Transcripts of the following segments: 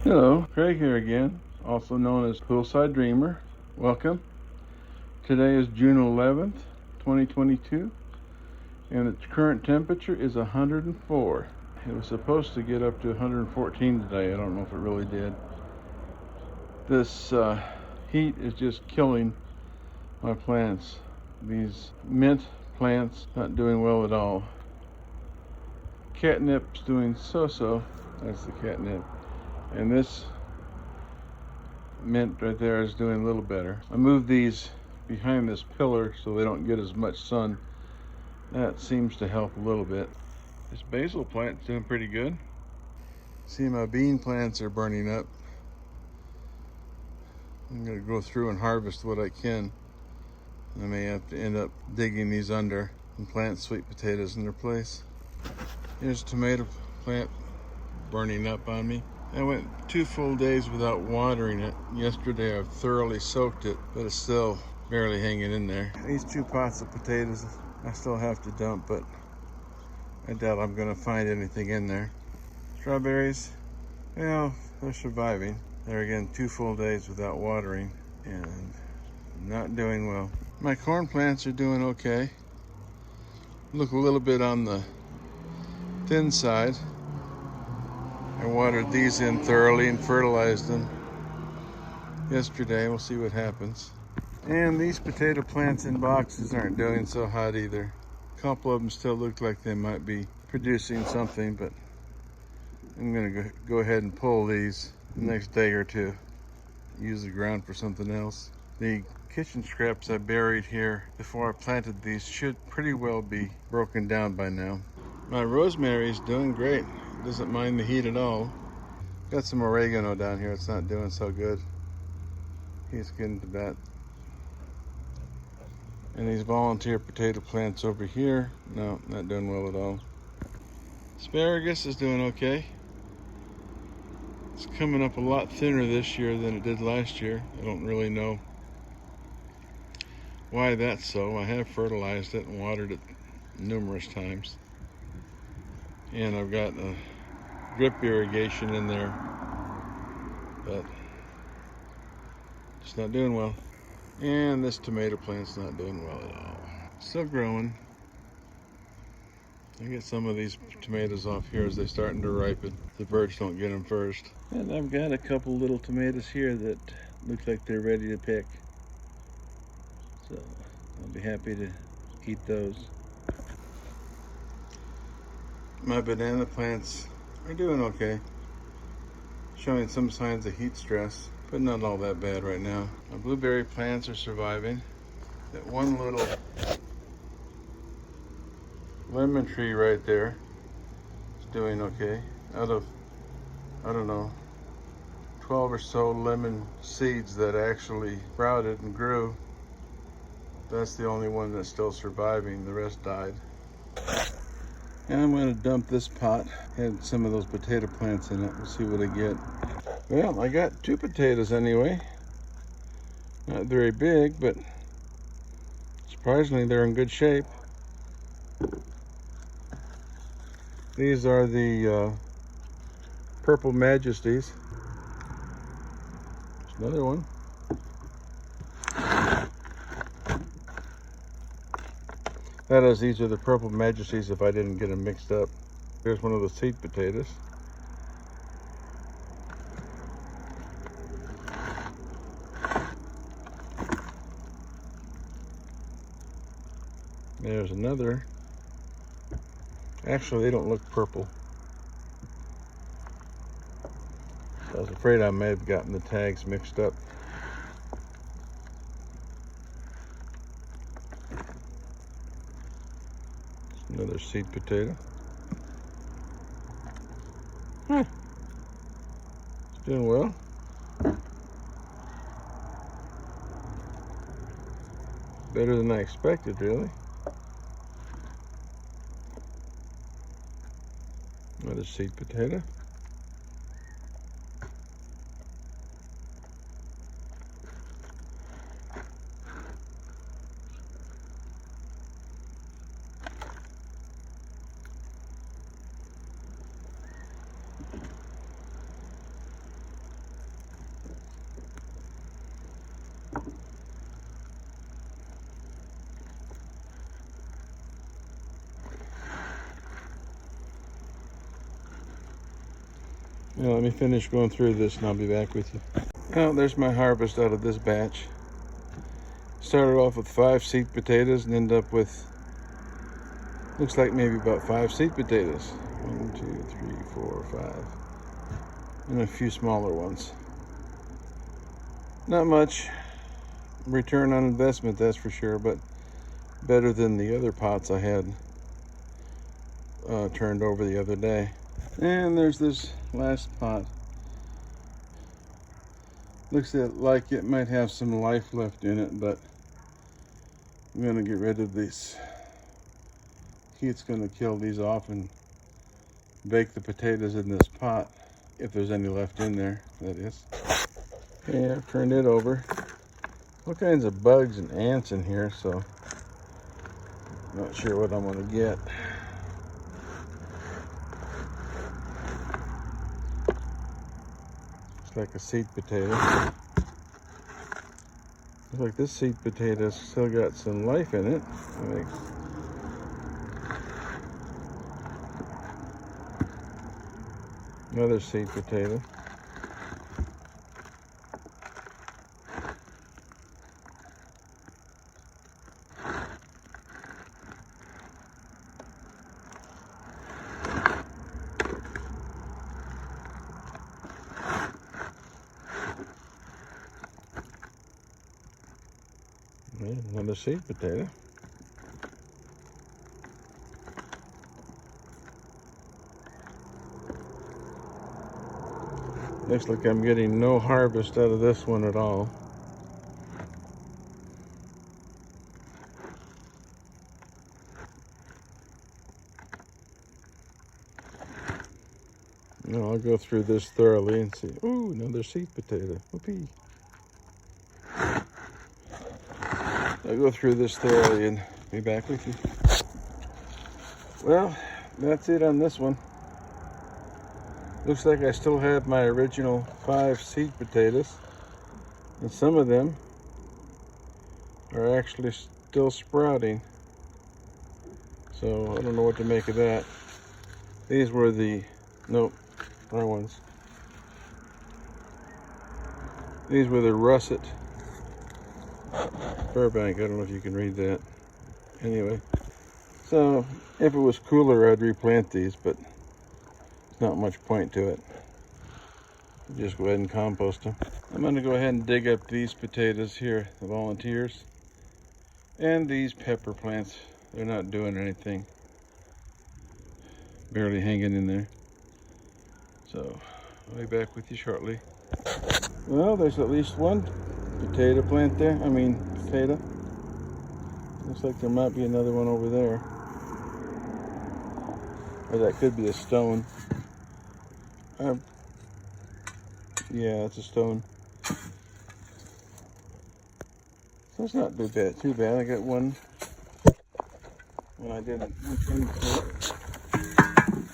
Hello, Craig here again, also known as Poolside Dreamer. Welcome. Today is June 11th, 2022, and its current temperature is 104. It was supposed to get up to 114 today. I don't know if it really did. This heat is just killing my plants. These mint plants not doing well at all. Catnip's doing so-so. That's the catnip. And this mint right there is doing a little better. I moved these behind this pillar so they don't get as much sun. That seems to help a little bit. This basil plant's doing pretty good. See, my bean plants are burning up. I'm gonna go through and harvest what I can. I may have to end up digging these under and plant sweet potatoes in their place. Here's a tomato plant burning up on me. I went 2 full days without watering it. Yesterday I thoroughly soaked it, but it's still barely hanging in there. These 2 pots of potatoes I still have to dump, but I doubt I'm gonna find anything in there. Strawberries, well, they're surviving. There again, 2 full days without watering and not doing well. My corn plants are doing okay. Look a little bit on the thin side. I watered these in thoroughly and fertilized them yesterday. We'll see what happens. And these potato plants in boxes aren't doing so hot either. A couple of them still look like they might be producing something, but I'm gonna go ahead and pull these the next day or two. Use the ground for something else. The kitchen scraps I buried here before I planted these should pretty well be broken down by now. My rosemary is doing great. Doesn't mind the heat at all. Got some oregano down here. It's not doing so good. He's getting to that. And these volunteer potato plants over here, no, not doing well at all. Asparagus is doing okay. It's coming up a lot thinner this year than it did last year. I don't really know why that's so. I have fertilized it and watered it numerous times. And I've got a drip irrigation in there, but it's not doing well. And this tomato plant's not doing well at all. Still growing. I get some of these tomatoes off here as they're starting to ripen. The birds don't get them first. And I've got a couple little tomatoes here that look like they're ready to pick. So I'll be happy to eat those. My banana plants are doing okay. Showing some signs of heat stress, but not all that bad right now. My blueberry plants are surviving. That one little lemon tree right there is doing okay. Out of, I don't know, 12 or so lemon seeds that actually sprouted and grew, that's the only one that's still surviving. The rest died. And I'm going to dump this pot. Had some of those potato plants in it. We'll see what I get. Well, I got 2 potatoes anyway. Not very big, but surprisingly they're in good shape. These are the Purple Majesties. There's another one. That is, these are the Purple Majesties if I didn't get them mixed up. Here's one of the sweet potatoes. There's another. Actually, they don't look purple. I was afraid I may have gotten the tags mixed up. Another seed potato. Huh. It's doing well. Better than I expected, really. Another seed potato. Now let me finish going through this and I'll be back with you. Well, there's my harvest out of this batch. Started off with 5 seed potatoes and ended up with, looks like maybe about 5 seed potatoes. 1, 2, 3, 4, 5. And a few smaller ones. Not much return on investment, that's for sure, but better than the other pots I had turned over the other day. And there's this last pot. Looks like it might have some life left in it, but I'm gonna get rid of these. Heat's gonna kill these off and bake the potatoes in this pot, if there's any left in there, that is. Okay, I've turned it over. All kinds of bugs and ants in here, so not sure what I'm gonna get. Looks like a seed potato. Looks like this seed potato's still got some life in it. Another seed potato. Another seed potato. Looks like I'm getting no harvest out of this one at all. No, I'll go through this thoroughly and see. Ooh, another seed potato. Whoopee. I'll go through this thoroughly and be back with you. Well, that's it on this one. Looks like I still have my original 5 seed potatoes, and some of them are actually still sprouting. So I don't know what to make of that. These were the, nope, wrong ones. These were the russet Burbank. I don't know if you can read that. Anyway, so if it was cooler, I'd replant these, but there's not much point to it. Just go ahead and compost them. I'm going to go ahead and dig up these potatoes here, the volunteers, and these pepper plants. They're not doing anything. Barely hanging in there. So I'll be back with you shortly. Well, there's at least one potato plant there. Potato. Looks like there might be another one over there. Or that could be a stone. Yeah, it's a stone. So it's not too bad. I got one. Well,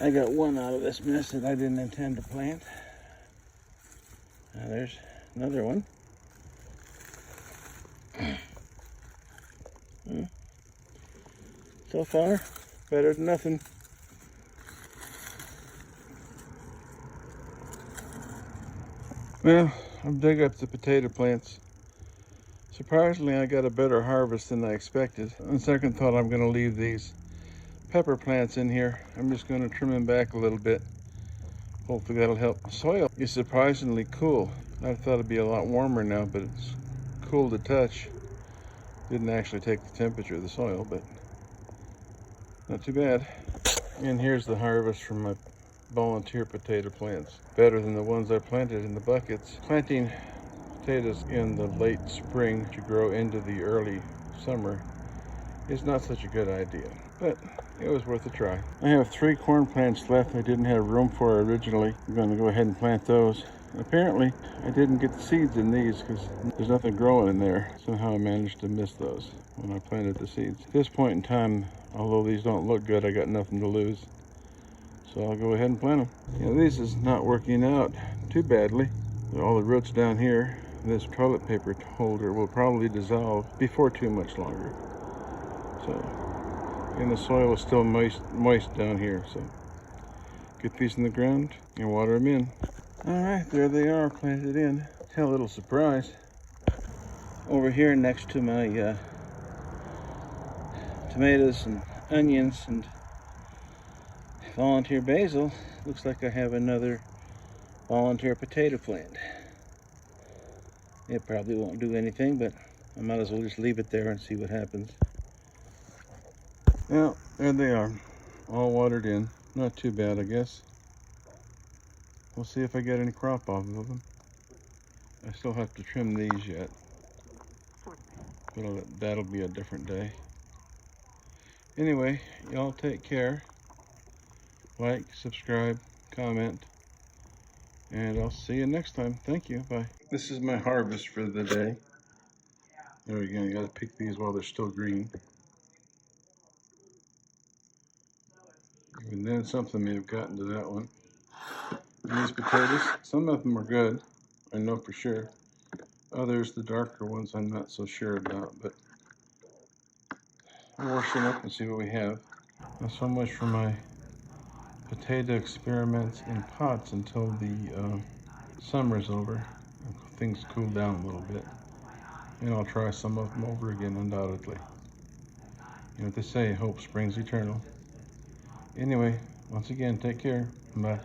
I got one out of this mess that I didn't intend to plant. Now there's another one. So far, better than nothing. Well, I've dug up the potato plants. Surprisingly, I got a better harvest than I expected. On second thought, I'm going to leave these pepper plants in here. I'm just going to trim them back a little bit. Hopefully that'll help. The soil is surprisingly cool. I thought it'd be a lot warmer now, but it's cool to touch. Didn't actually take the temperature of the soil, but not too bad. And here's the harvest from my volunteer potato plants. Better than the ones I planted in the buckets. Planting potatoes in the late spring to grow into the early summer is not such a good idea, but it was worth a try. I have 3 corn plants left I didn't have room for originally. I'm going to go ahead and plant those. Apparently, I didn't get the seeds in these because there's nothing growing in there. Somehow I managed to miss those when I planted the seeds. At this point in time, although these don't look good, I got nothing to lose. So I'll go ahead and plant them. This is not working out too badly. All the roots down here, this toilet paper holder will probably dissolve before too much longer. So, and the soil is still moist down here. So get these in the ground and water them in. All right, there they are, planted in. A little surprise. Over here next to my tomatoes and onions and volunteer basil, looks like I have another volunteer potato plant. It probably won't do anything, but I might as well just leave it there and see what happens. Well, there they are, all watered in. Not too bad, I guess. We'll see if I get any crop off of them. I still have to trim these yet, but that'll be a different day. Anyway, y'all take care. Like, subscribe, comment, and I'll see you next time. Thank you. Bye. This is my harvest for the day. There we go. You gotta pick these while they're still green. And then something may have gotten to that one. These potatoes, some of them are good, I know for sure. Others, the darker ones, I'm not so sure about, but I'll wash them up and see what we have. Not so much for my potato experiments in pots until the summer's over. Things cool down a little bit. And I'll try some of them over again, undoubtedly. You know what they say, hope springs eternal. Anyway, once again, take care. Bye.